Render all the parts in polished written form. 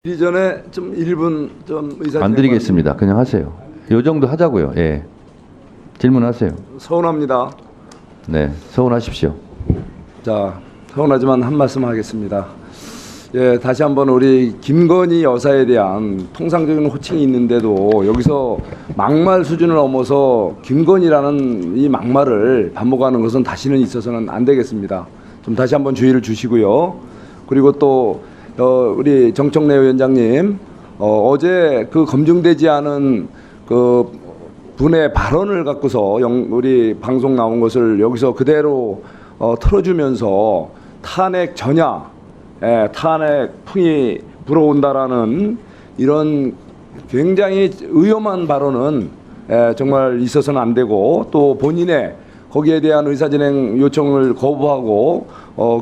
이전에 좀 1분 좀 의사 안 드리겠습니다. 그냥 하세요. 요 정도 하자고요. 예. 질문하세요. 서운합니다. 네, 서운하십시오. 자, 서운하지만 한 말씀 하겠습니다. 예, 다시 한번 우리 김건희 여사에 대한 통상적인 호칭이 있는데도 여기서 막말 수준을 넘어서 김건희라는 이 막말을 반복하는 것은 다시는 있어서는 안 되겠습니다. 좀 다시 한번 주의를 주시고요. 그리고 또 우리 정청래 위원장님 어제 그 검증되지 않은 그 분의 발언을 갖고서 우리 방송 나온 것을 여기서 그대로 틀어주면서 탄핵 전야, 탄핵풍이 불어온다라는 이런 굉장히 위험한 발언은 정말 있어서는 안 되고, 또 본인의 거기에 대한 의사진행 요청을 거부하고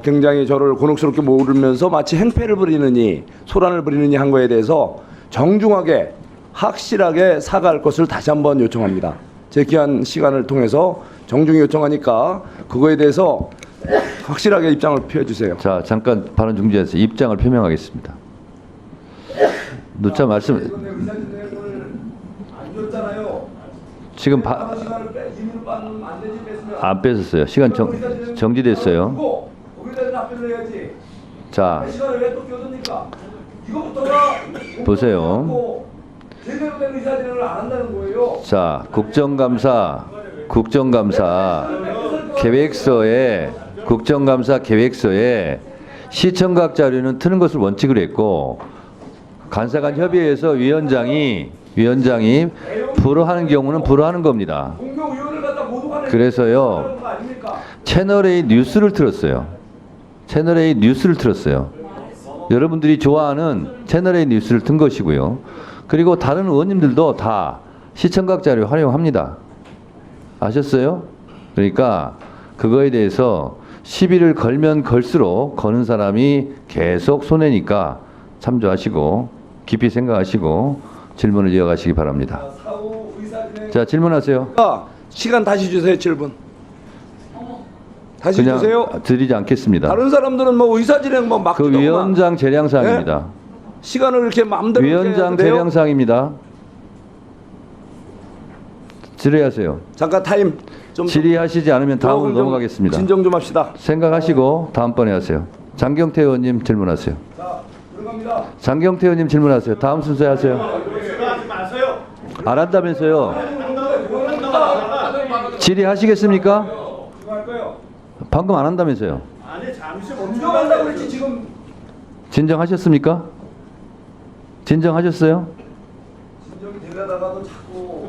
굉장히 저를 곤혹스럽게 몰으면서 마치 행패를 부리느니 소란을 부리느니 한 거에 대해서 정중하게 확실하게 사과할 것을 다시 한번 요청합니다. 제 귀한 시간을 통해서 정중히 요청하니까 그거에 대해서 확실하게 입장을 표해주세요. 자, 잠깐 발언 중지해서 입장을 표명하겠습니다. 누차 말씀. 지금 안 뺏었어요. 시간 정지됐어요. 자, 보세요. 자, 국정감사 계획서에 시청각 자료는 트는 것을 원칙으로 했고, 간사간 협의회에서 위원장이 불허하는 경우는 불허하는 겁니다. 그래서요, 채널A 뉴스를 틀었어요. 여러분들이 좋아하는 채널A 뉴스를 튼 것이고요. 그리고 다른 의원님들도 다 시청각 자료 활용합니다. 아셨어요? 그러니까 그거에 대해서 시비를 걸면 걸수록 거는 사람이 계속 손해니까 참조하시고 깊이 생각하시고 질문을 이어가시기 바랍니다. 자, 질문하세요. 시간 다시 주세요. 7분. 다시 그냥 주세요. 드리지 않겠습니다. 다른 사람들은 뭐 의사진행 뭐 그 맡기더구만. 위원장 재량사항입니다. 시간을 이렇게 마음대로 위원장 재량사항입니다. 질의하세요. 잠깐 타임 좀 질의하시지 않으면 다음으로 넘어가겠습니다. 진정 좀 합시다. 생각하시고 다음번에 하세요. 장경태 의원님 질문하세요. 자, 들어갑니다. 장경태 의원님 질문하세요. 다음 순서에 하세요. 안 한다면서요. 질의하시겠습니까? 방금 안 한다면서요. 아니, 잠시 멈춰간다고 그랬지 지금. 진정하셨습니까? 진정하셨어요? 진정이 되려다가도 자꾸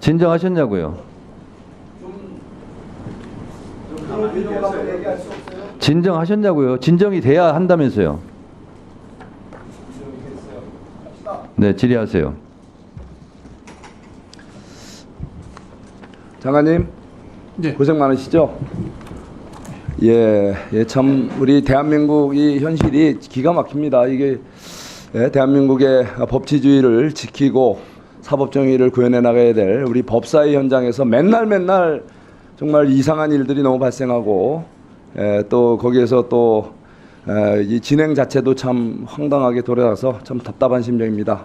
진정하셨냐고요? 얘기할 수 없어요. 진정하셨냐고요? 진정이 돼야 한다면서요. 네, 질의하세요. 장관님, 네. 고생 많으시죠? 예, 참 우리 대한민국이 현실이 기가 막힙니다. 이게 대한민국의 법치주의를 지키고 사법정의를 구현해 나가야 될 우리 법사위 현장에서 맨날 정말 이상한 일들이 너무 발생하고, 또 거기에서 또 이 진행 자체도 참 황당하게 돌아가서 참 답답한 심정입니다.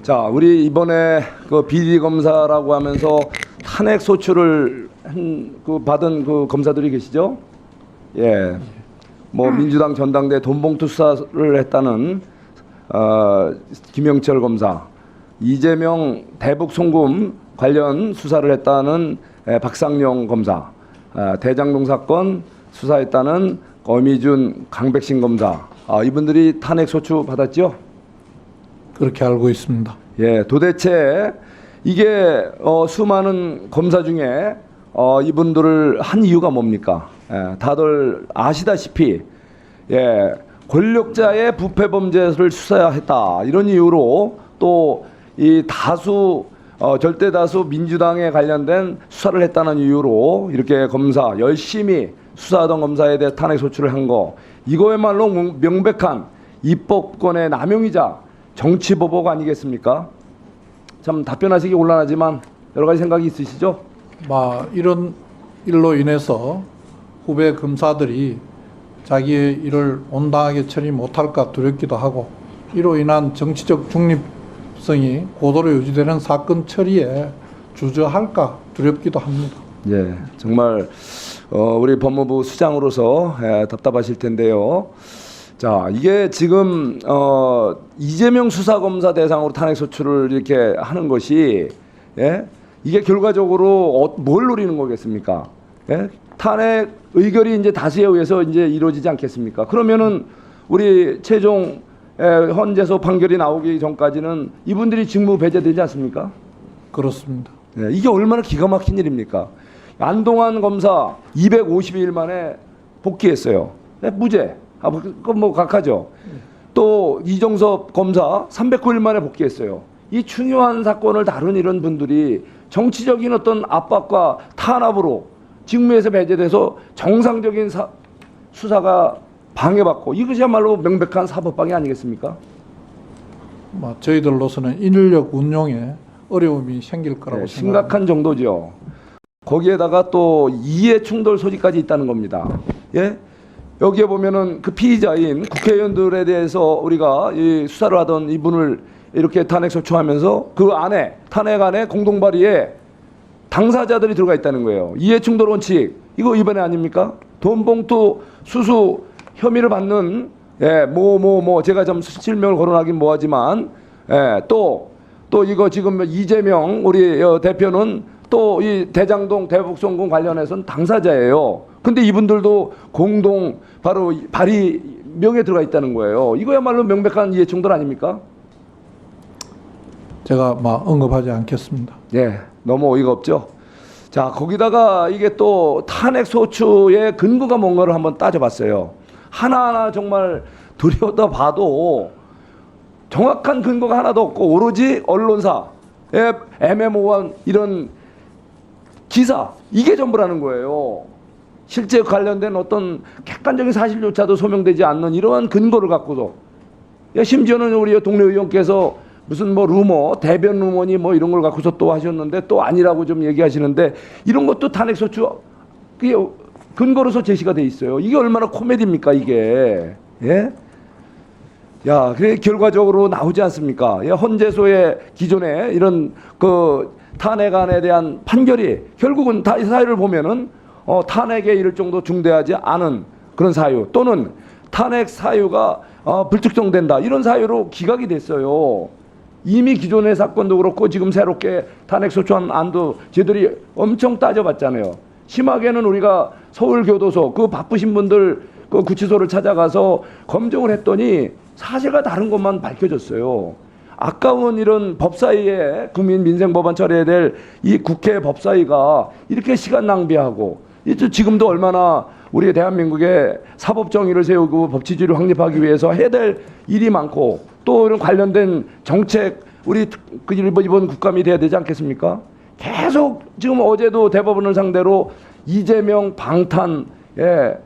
자, 우리 이번에 그 비리 검사라고 하면서 탄핵 소추를 받은 그 검사들이 계시죠? 예, 뭐 민주당 전당대 돈봉투 수사를 했다는 김영철 검사, 이재명 대북 송금 관련 수사를 했다는 박상용 검사, 대장동 사건 수사했다는 어미준 강백신 검사, 이분들이 탄핵 소추 받았죠? 그렇게 알고 있습니다. 예, 도대체 이게 수많은 검사 중에 이분들을 한 이유가 뭡니까? 다들 아시다시피 권력자의 부패 범죄를 수사했다 이런 이유로 또 이 다수 절대 다수 민주당에 관련된 수사를 했다는 이유로 이렇게 검사 열심히 수사하던 검사에 대해 탄핵 소추를 한 거, 이거야말로 명백한 입법권의 남용이자 정치보복 아니겠습니까? 참 답변하시기 곤란하지만 여러 가지 생각이 있으시죠? 이런 일로 인해서 후배 검사들이 자기의 일을 온당하게 처리 못할까 두렵기도 하고, 이로 인한 정치적 중립성이 고도로 유지되는 사건 처리에 주저할까 두렵기도 합니다. 예, 정말 우리 법무부 수장으로서 답답하실 텐데요. 자, 이게 지금 이재명 수사검사 대상으로 탄핵소추를 이렇게 하는 것이 이게 결과적으로 뭘 노리는 거겠습니까? 탄핵 의결이 이제 다수에 의해서 이제 이루어지지 않겠습니까? 그러면은 우리 최종 헌재소 판결이 나오기 전까지는 이분들이 직무 배제되지 않습니까? 그렇습니다. 이게 얼마나 기가 막힌 일입니까? 안동환 검사 250일 만에 복귀했어요. 무죄. 그건 뭐 각하죠. 또 이정섭 검사 309일 만에 복귀했어요. 이 중요한 사건을 다룬 이런 분들이 정치적인 어떤 압박과 탄압으로 직무에서 배제돼서 정상적인 수사가 방해받고 이것이야말로 명백한 사법방해 아니겠습니까? 저희들로서는 인력 운용에 어려움이 생길 거라고 생각합니다. 심각한 정도죠. 거기에다가 또 이해 충돌 소지까지 있다는 겁니다. 여기에 보면은 그 피의자인 국회의원들에 대해서 우리가 이 수사를 하던 이분을 이렇게 탄핵 소추하면서 그 안에 탄핵 안에 공동 발의에 당사자들이 들어가 있다는 거예요. 이해 충돌 원칙 이거 위반이 아닙니까? 돈 봉투 수수 혐의를 받는 제가 좀 실명을 거론하긴 뭐하지만 또 이거 지금 이재명 우리 대표는 또 이 대장동 대북송금 관련해서는 당사자예요. 근데 이분들도 공동 바로 발의 명에 들어가 있다는 거예요. 이거야말로 명백한 이해충돌 아닙니까? 제가 언급하지 않겠습니다. 너무 어이가 없죠. 자, 거기다가 이게 또 탄핵 소추의 근거가 뭔가를 한번 따져봤어요. 하나하나 정말 들여다봐도 정확한 근거가 하나도 없고 오로지 언론사의 애매모호한 이런 기사 이게 전부라는 거예요. 실제 관련된 어떤 객관적인 사실조차도 소명되지 않는 이러한 근거를 갖고서 심지어는 우리 동네 의원께서 무슨 루머 대변 루머니 이런 걸 갖고서 또 하셨는데 또 아니라고 좀 얘기하시는데 이런 것도 탄핵소추 그게 근거로서 제시가 돼 있어요. 이게 얼마나 코미디입니까 이게. 그래 결과적으로 나오지 않습니까? 헌재소의 기존에 이런 그 탄핵안에 대한 판결이 결국은 다 이 사유를 보면은 탄핵에 이를 정도 중대하지 않은 그런 사유 또는 탄핵 사유가 불특정된다 이런 사유로 기각이 됐어요. 이미 기존의 사건도 그렇고 지금 새롭게 탄핵 소추한 안도 저희들이 엄청 따져봤잖아요. 심하게는 우리가 서울교도소 그 바쁘신 분들 그 구치소를 찾아가서 검증을 했더니 사실과 다른 것만 밝혀졌어요. 아까운 이런 법사위에 국민 민생 법안 처리해야 될 이 국회 법사위가 이렇게 시간 낭비하고 지금도 얼마나 우리 대한민국의 사법 정의를 세우고 법치주의를 확립하기 위해서 해야 될 일이 많고 또 이런 관련된 정책 우리 이번 국감이 돼야 되지 않겠습니까? 계속 지금 어제도 대법원을 상대로 이재명 방탄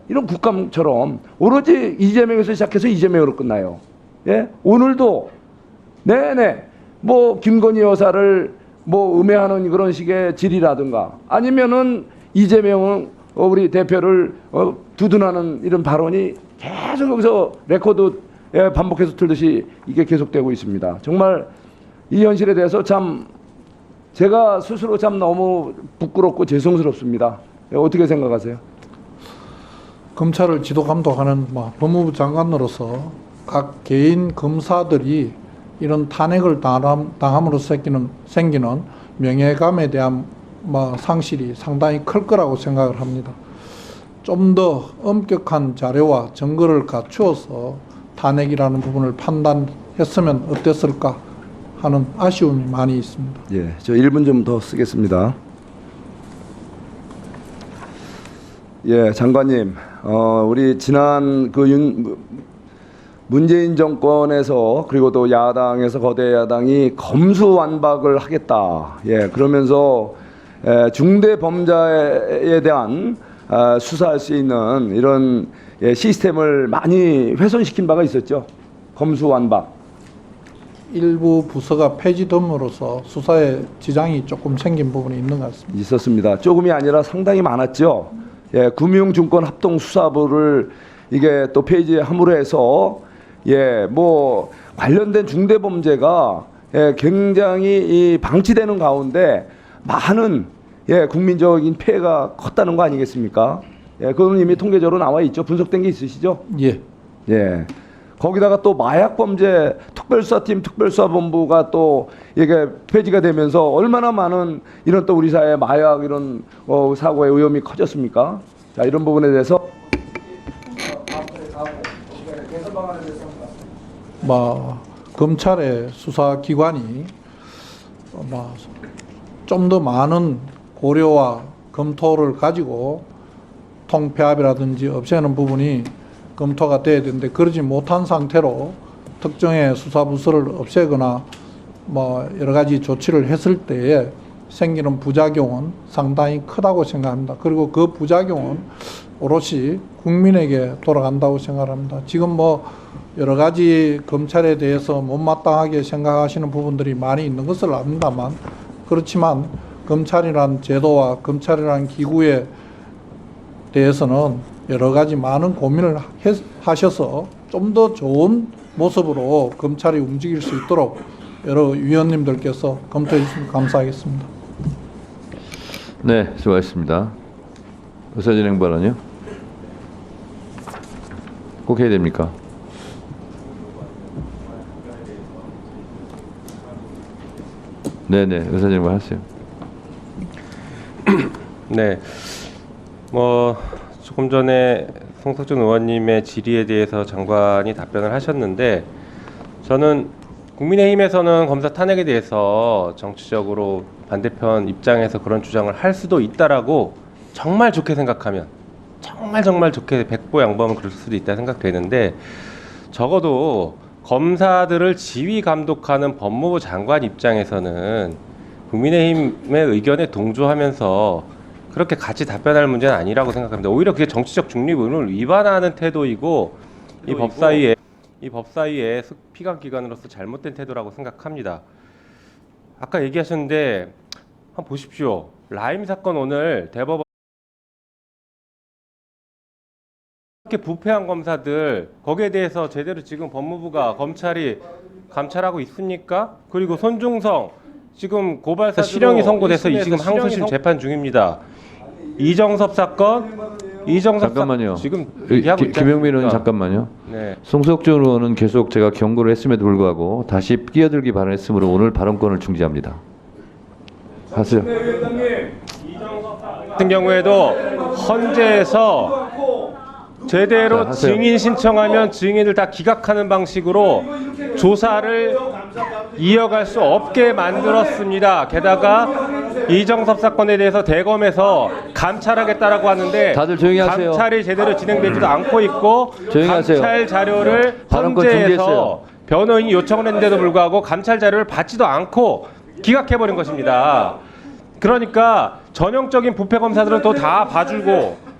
이런 국감처럼 오로지 이재명에서 시작해서 이재명으로 끝나요. 오늘도 내내 김건희 여사를 음해하는 그런 식의 질이라든가 아니면은 이재명은 우리 대표를 두둔하는 이런 발언이 계속 여기서 레코드 반복해서 틀듯이 이게 계속되고 있습니다. 정말 이 현실에 대해서 참 제가 스스로 참 너무 부끄럽고 죄송스럽습니다. 어떻게 생각하세요? 검찰을 지도 감독하는 법무부 장관으로서 각 개인 검사들이 이런 탄핵을 당함으로 생기는 명예감에 대한 상실이 상당히 클 거라고 생각을 합니다. 좀 더 엄격한 자료와 증거를 갖추어서 탄핵이라는 부분을 판단했으면 어땠을까 하는 아쉬움이 많이 있습니다. 저 1분 좀 더 쓰겠습니다. 장관님, 우리 지난 문재인 정권에서 그리고 또 야당에서 거대 야당이 검수완박을 하겠다. 그러면서 중대 범죄에 대한 수사할 수 있는 이런 시스템을 많이 훼손시킨 바가 있었죠. 검수완박. 일부 부서가 폐지됨으로써 수사에 지장이 조금 생긴 부분이 있는 것 같습니다. 있었습니다. 조금이 아니라 상당히 많았죠. 금융증권합동수사부를 이게 또 폐지함으로 해서 예, 뭐 관련된 중대 범죄가 굉장히 이 방치되는 가운데 많은 국민적인 피해가 컸다는 거 아니겠습니까? 그건 이미 통계적으로 나와 있죠. 분석된 게 있으시죠? 예. 예. 거기다가 또 마약범죄 특별수사팀 특별수사본부가 또 이게 폐지가 되면서 얼마나 많은 이런 또 우리 사회 마약 이런 사고의 위험이 커졌습니까? 자, 이런 부분에 대해서 검찰의 수사기관이 좀 더 많은 고려와 검토를 가지고 통폐합이라든지 없애는 부분이 검토가 돼야 되는데 그러지 못한 상태로 특정의 수사부서를 없애거나 여러 가지 조치를 했을 때에 생기는 부작용은 상당히 크다고 생각합니다. 그리고 그 부작용은 오롯이 국민에게 돌아간다고 생각합니다. 지금 여러 가지 검찰에 대해서 못마땅하게 생각하시는 부분들이 많이 있는 것을 압니다만, 그렇지만 검찰이란 제도와 검찰이란 기구에 대해서는 여러 가지 많은 고민을 하셔서 좀 더 좋은 모습으로 검찰이 움직일 수 있도록 여러 위원님들께서 검토해 주시면 감사하겠습니다. 네, 수고하셨습니다. 의사진행 발언이요? 꼭 해야 됩니까? 네네, 의사진행 발언하세요. 네, 조금 전에 송석준 의원님의 질의에 대해서 장관이 답변을 하셨는데, 저는 국민의힘에서는 검사 탄핵에 대해서 정치적으로 반대편 입장에서 그런 주장을 할 수도 있다라고 정말 좋게 생각하면, 정말 좋게 백보양보하면 그럴 수도 있다 생각되는데, 적어도 검사들을 지휘 감독하는 법무부 장관 입장에서는 국민의힘의 의견에 동조하면서 그렇게 같이 답변할 문제는 아니라고 생각합니다. 오히려 그게 정치적 중립 의무를 위반하는 태도이고 이 법사위의 피감 기관으로서 잘못된 태도라고 생각합니다. 아까 얘기하셨는데 한번 보십시오. 라임 사건 오늘 대법원 이렇게 부패한 검사들 거기에 대해서 제대로 지금 법무부가 검찰이 감찰하고 있습니까? 그리고 손중성 지금 고발사 실형이 선고돼서 지금 항소심 재판 중입니다. 이정섭 사건 잠깐만요. 지금 얘기하고 있지 김영민 의원 않습니까? 잠깐만요. 네. 송석준 의원은 계속 제가 경고를 했음에도 불구하고 다시 끼어들기 발언했으므로 오늘 발언권을 중지합니다. 하세요. 같은 경우에도 헌재에서 제대로 자, 하세요. 증인 신청하면 증인을 다 기각하는 방식으로 조사를 이어갈 수 없게 만들었습니다. 게다가 이정섭 사건에 대해서 대검에서 감찰하겠다라고 하는데 다들 조용히 하세요. 감찰이 제대로 진행되지도 않고 있고 조용히 하세요. 감찰 자료를 발언권 헌재에서 중지했어요. 변호인이 요청을 했는데도 불구하고 감찰 자료를 받지도 않고 기각해버린 것입니다. 그러니까 전형적인 부패 검사들은 또 다 봐주고,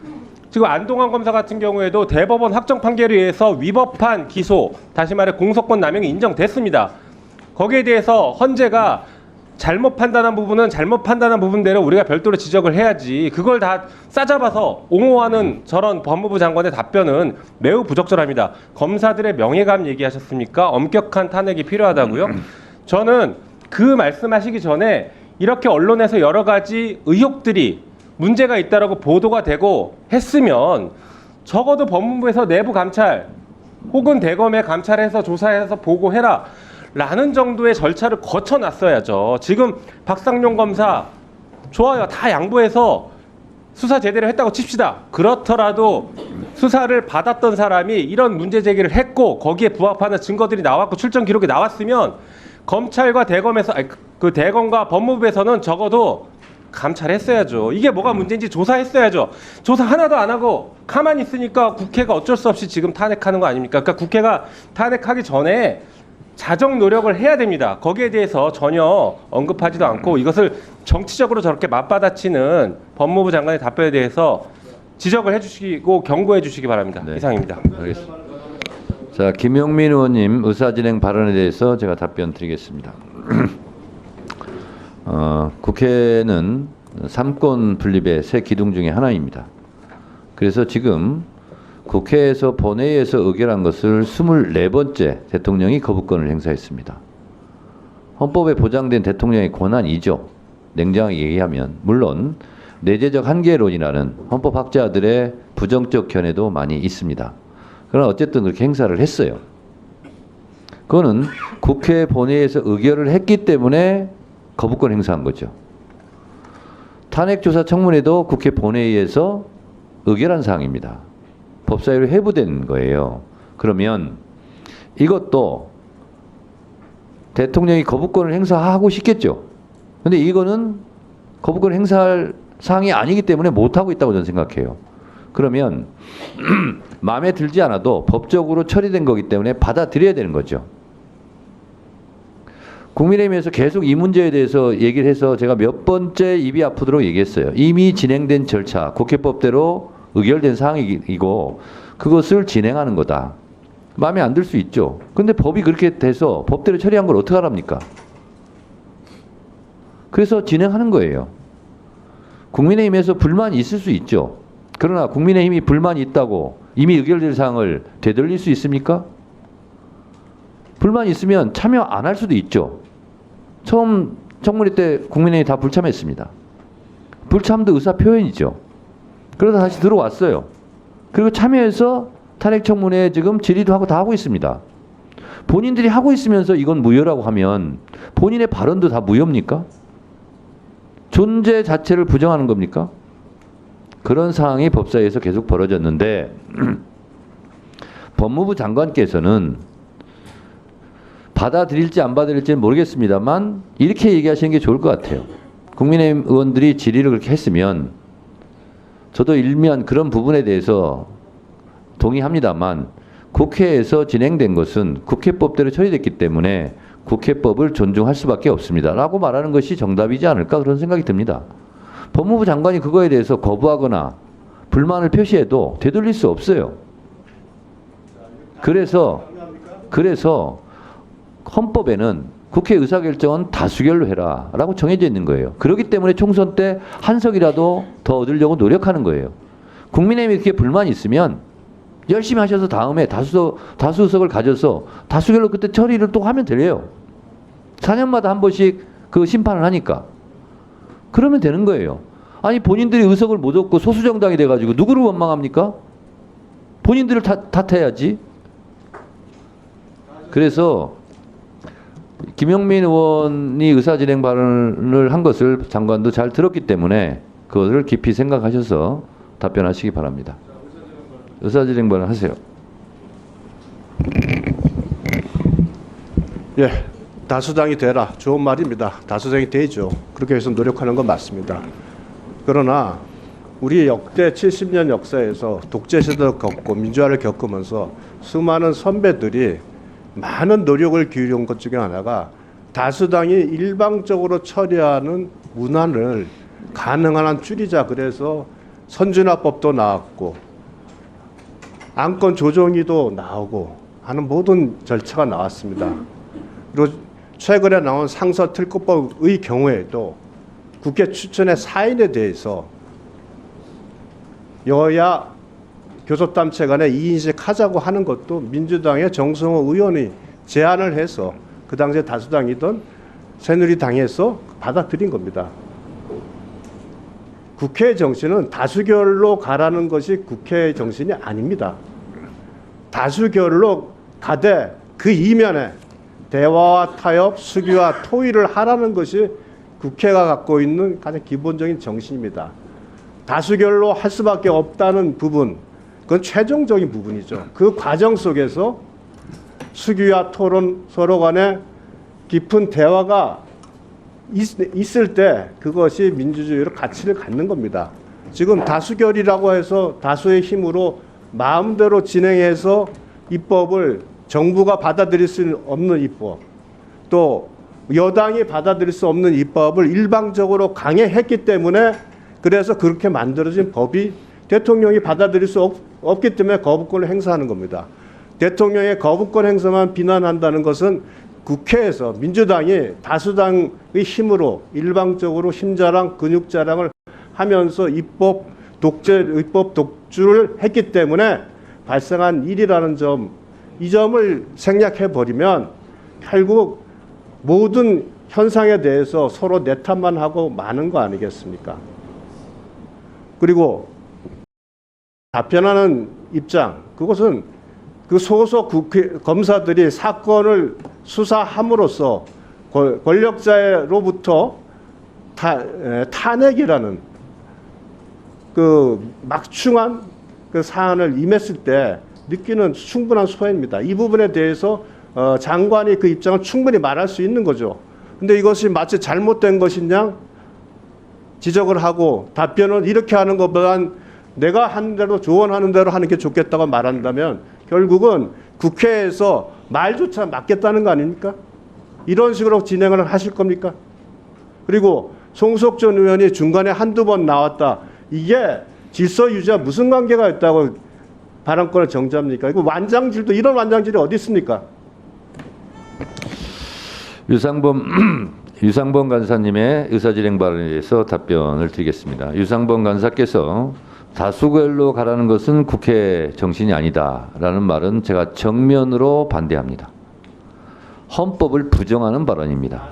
지금 안동환 검사 같은 경우에도 대법원 확정 판결에 의해서 위법한 기소, 다시 말해 공소권 남용이 인정됐습니다. 거기에 대해서 헌재가 잘못 판단한 부분은 잘못 판단한 부분대로 우리가 별도로 지적을 해야지, 그걸 다 싸잡아서 옹호하는 저런 법무부 장관의 답변은 매우 부적절합니다. 검사들의 명예감 얘기하셨습니까? 엄격한 탄핵이 필요하다고요? 저는 그 말씀하시기 전에 이렇게 언론에서 여러 가지 의혹들이 문제가 있다라고 보도가 되고 했으면 적어도 법무부에서 내부 감찰 혹은 대검에 감찰해서 조사해서 보고해라 라는 정도의 절차를 거쳐놨어야죠. 지금 박상용 검사 좋아요, 다 양보해서 수사 제대로 했다고 칩시다. 그렇더라도 수사를 받았던 사람이 이런 문제 제기를 했고 거기에 부합하는 증거들이 나왔고 출정 기록이 나왔으면 검찰과 대검에서 그 대검과 법무부에서는 적어도 감찰했어야죠. 이게 뭐가 문제인지 조사했어야죠. 조사 하나도 안 하고 가만히 있으니까 국회가 어쩔 수 없이 지금 탄핵하는 거 아닙니까? 그러니까 국회가 탄핵하기 전에 자정 노력을 해야 됩니다. 거기에 대해서 전혀 언급하지도 않고 이것을 정치적으로 저렇게 맞받아치는 법무부 장관의 답변에 대해서 지적을 해주시고 경고해 주시기 바랍니다. 네. 이상입니다. 알겠습니다. 자, 김영민 의원님 의사진행 발언에 대해서 제가 답변 드리겠습니다. 국회는 삼권 분립의 새 기둥 중에 하나입니다. 그래서 지금 국회에서 본회의에서 의결한 것을 24번째 대통령이 거부권을 행사했습니다. 헌법에 보장된 대통령의 권한이죠. 냉정하게 얘기하면. 물론 내재적 한계론이라는 헌법학자들의 부정적 견해도 많이 있습니다. 그러나 어쨌든 그렇게 행사를 했어요. 그거는 국회 본회의에서 의결을 했기 때문에 거부권 행사한 거죠. 탄핵조사 청문회도 국회 본회의에서 의결한 사항입니다. 법사위로 회부된 거예요. 그러면 이것도 대통령이 거부권을 행사하고 싶겠죠. 근데 이거는 거부권 행사할 사항이 아니기 때문에 못하고 있다고 저는 생각해요. 그러면 마음에 들지 않아도 법적으로 처리된 거기 때문에 받아들여야 되는 거죠. 국민의힘에서 계속 이 문제에 대해서 얘기를 해서 제가 몇 번째 입이 아프도록 얘기했어요. 이미 진행된 절차, 국회법대로 의결된 사항이고 그것을 진행하는 거다. 마음에 안 들 수 있죠. 근데 법이 그렇게 돼서 법대로 처리한 걸 어떻게 하랍니까? 그래서 진행하는 거예요. 국민의힘에서 불만이 있을 수 있죠. 그러나 국민의힘이 불만이 있다고 이미 의결된 사항을 되돌릴 수 있습니까? 불만이 있으면 참여 안 할 수도 있죠. 처음 청문회 때 국민의힘이 다 불참했습니다. 불참도 의사 표현이죠. 그러다 다시 들어왔어요. 그리고 참여해서 탄핵 청문회 지금 질의도 하고 다 하고 있습니다. 본인들이 하고 있으면서 이건 무효라고 하면 본인의 발언도 다 무효입니까? 존재 자체를 부정하는 겁니까? 그런 상황이 법사위에서 계속 벌어졌는데 법무부 장관께서는 받아들일지 안 받아들일지는 모르겠습니다만 이렇게 얘기하시는 게 좋을 것 같아요. 국민의힘 의원들이 질의를 그렇게 했으면 저도 일면 그런 부분에 대해서 동의합니다만 국회에서 진행된 것은 국회법대로 처리됐기 때문에 국회법을 존중할 수밖에 없습니다. 라고 말하는 것이 정답이지 않을까 그런 생각이 듭니다. 법무부 장관이 그거에 대해서 거부하거나 불만을 표시해도 되돌릴 수 없어요. 그래서 헌법에는 국회 의사결정은 다수결로 해라 라고 정해져 있는 거예요. 그렇기 때문에 총선 때 한 석이라도 더 얻으려고 노력하는 거예요. 국민의힘이 그렇게 불만이 있으면 열심히 하셔서 다음에 다수석을 가져서 다수결로 그때 처리를 또 하면 돼요. 4년마다 한 번씩 그 심판을 하니까. 그러면 되는 거예요. 아니 본인들이 의석을 못 얻고 소수정당이 돼가지고 누구를 원망합니까? 본인들을 탓해야지. 그래서 김영민 의원이 의사진행 발언을 한 것을 장관도 잘 들었기 때문에 그것을 깊이 생각하셔서 답변하시기 바랍니다. 의사진행 발언 하세요. 예, 다수당이 되라. 좋은 말입니다. 다수당이 되죠. 그렇게 해서 노력하는 건 맞습니다. 그러나 우리 역대 70년 역사에서 독재 시대를 겪고 민주화를 겪으면서 수많은 선배들이 많은 노력을 기울인 것 중에 하나가 다수당이 일방적으로 처리하는 문화를 가능한 한 줄이자. 그래서 선진화법도 나왔고 안건 조정위도 나오고 하는 모든 절차가 나왔습니다. 그리고 최근에 나온 상서 특검법의 경우에도 국회 추천의 사인에 대해서 여야 교섭단체 간에 이인식 하자고 하는 것도 민주당의 정성호 의원이 제안을 해서 그 당시에 다수당이던 새누리당에서 받아들인 겁니다. 국회의 정신은 다수결로 가라는 것이 국회의 정신이 아닙니다. 다수결로 가되 그 이면에 대화와 타협, 수기와 토의를 하라는 것이 국회가 갖고 있는 가장 기본적인 정신입니다. 다수결로 할 수밖에 없다는 부분, 그건 최종적인 부분이죠. 그 과정 속에서 수기와 토론, 서로 간에 깊은 대화가 있을 때 그것이 민주주의로 가치를 갖는 겁니다. 지금 다수결이라고 해서 다수의 힘으로 마음대로 진행해서 입법을 정부가 받아들일 수 없는 입법, 또 여당이 받아들일 수 없는 입법을 일방적으로 강행했기 때문에 그래서 그렇게 만들어진 법이 대통령이 받아들일 수 없기 때문에 거부권을 행사하는 겁니다. 대통령의 거부권 행사만 비난한다는 것은 국회에서 민주당이 다수당의 힘으로 일방적으로 힘자랑 근육자랑을 하면서 입법 독주를 했기 때문에 발생한 일이라는 점, 이 점을 생략해 버리면 결국 모든 현상에 대해서 서로 내탓만 하고 마는 거 아니겠습니까? 그리고 답변하는 입장, 그것은 그 소속 검사들이 사건을 수사함으로써 권력자로부터 탄핵이라는 그 막중한 그 사안을 임했을 때 느끼는 충분한 소외입니다. 이 부분에 대해서 장관이 그 입장을 충분히 말할 수 있는 거죠. 근데 이것이 마치 잘못된 것이냐 지적을 하고 답변을 이렇게 하는 것보단 내가 한 대로 조언하는 대로 하는 게 좋겠다고 말한다면 결국은 국회에서 말조차 막겠다는 거 아닙니까? 이런 식으로 진행을 하실 겁니까? 그리고 송석준 의원이 중간에 한두 번 나왔다. 이게 질서 유지와 무슨 관계가 있다고 발언권을 정지합니까? 이거 완장질도 이런 완장질이 어디 있습니까? 유상범 간사님의 의사진행 발언에 대해서 답변을 드리겠습니다. 유상범 간사께서 다수결로 가라는 것은 국회 정신이 아니다라는 말은 제가 정면으로 반대합니다. 헌법을 부정하는 발언입니다.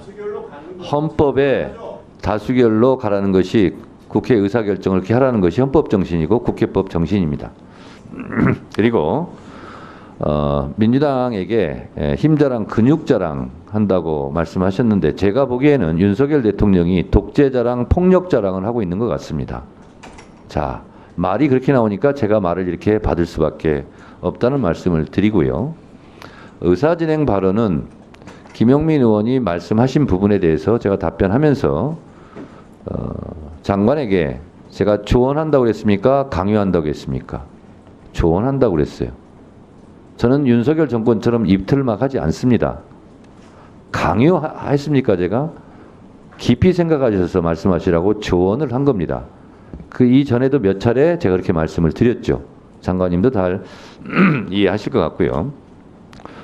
헌법에 다수결로 가라는 것이 국회 의사결정을 이렇게 하라는 것이 헌법 정신이고 국회법 정신입니다. 그리고 민주당에게 힘자랑 근육자랑 한다고 말씀하셨는데 제가 보기에는 윤석열 대통령이 독재자랑 폭력자랑을 하고 있는 것 같습니다. 자, 말이 그렇게 나오니까 제가 말을 이렇게 받을 수밖에 없다는 말씀을 드리고요. 의사진행 발언은 김용민 의원이 말씀하신 부분에 대해서 제가 답변하면서 장관에게 제가 조언한다고 그랬습니까? 강요한다고 했습니까? 조언한다고 그랬어요. 저는 윤석열 정권처럼 입틀막 하지 않습니다. 강요했습니까 제가? 깊이 생각하셔서 말씀하시라고 조언을 한 겁니다. 그 이전에도 몇 차례 제가 그렇게 말씀을 드렸죠. 장관님도 잘 이해하실 것 같고요.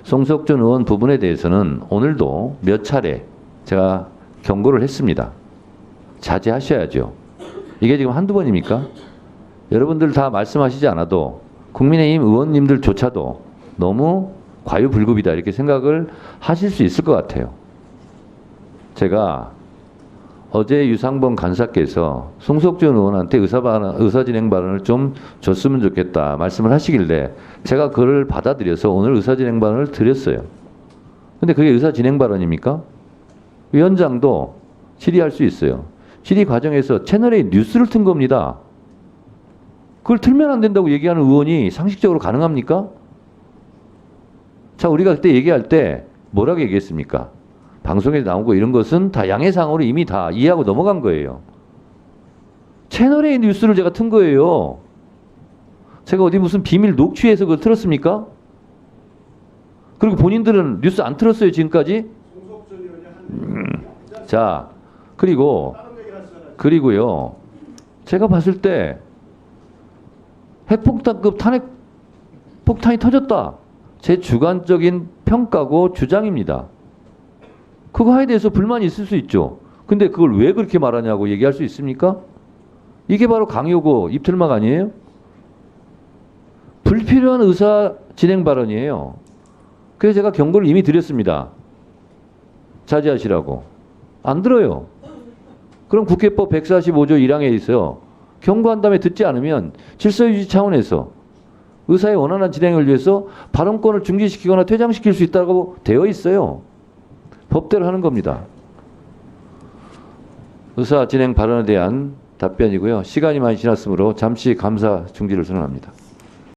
송석준 의원 부분에 대해서는 오늘도 몇 차례 제가 경고를 했습니다. 자제하셔야죠. 이게 지금 한두 번입니까? 여러분들 다 말씀하시지 않아도 국민의힘 의원님들조차도 너무 과유불급이다 이렇게 생각을 하실 수 있을 것 같아요. 제가 어제 유상범 간사께서 송석준 의원한테 의사진행 발언을 좀 줬으면 좋겠다 말씀을 하시길래 제가 그걸 받아들여서 오늘 의사진행 발언을 드렸어요. 근데 그게 의사진행 발언입니까? 위원장도 질의할 수 있어요. 질의 과정에서 채널A 뉴스를 튼 겁니다. 그걸 틀면 안 된다고 얘기하는 의원이 상식적으로 가능합니까? 자, 우리가 그때 얘기할 때 뭐라고 얘기했습니까? 방송에 나오고 이런 것은 다 양해상으로 이미 다 이해하고 넘어간 거예요. 채널A 뉴스를 제가 튼 거예요. 제가 어디 무슨 비밀 녹취해서 그걸 틀었습니까? 그리고 본인들은 뉴스 안 틀었어요, 지금까지? 자, 그리고요. 제가 봤을 때 핵폭탄급 폭탄이 터졌다. 제 주관적인 평가고 주장입니다. 그거에 대해서 불만이 있을 수 있죠. 근데 그걸 왜 그렇게 말하냐고 얘기할 수 있습니까? 이게 바로 강요고 입틀막 아니에요? 불필요한 의사 진행 발언이에요. 그래서 제가 경고를 이미 드렸습니다. 자제하시라고. 안 들어요. 그럼 국회법 145조 1항에 있어요. 경고한 다음에 듣지 않으면 질서유지 차원에서 의사의 원활한 진행을 위해서 발언권을 중지시키거나 퇴장시킬 수 있다고 되어 있어요. 법대로 하는 겁니다. 의사 진행 발언에 대한 답변이고요. 시간이 많이 지났으므로 잠시 감사 중지를 선언합니다.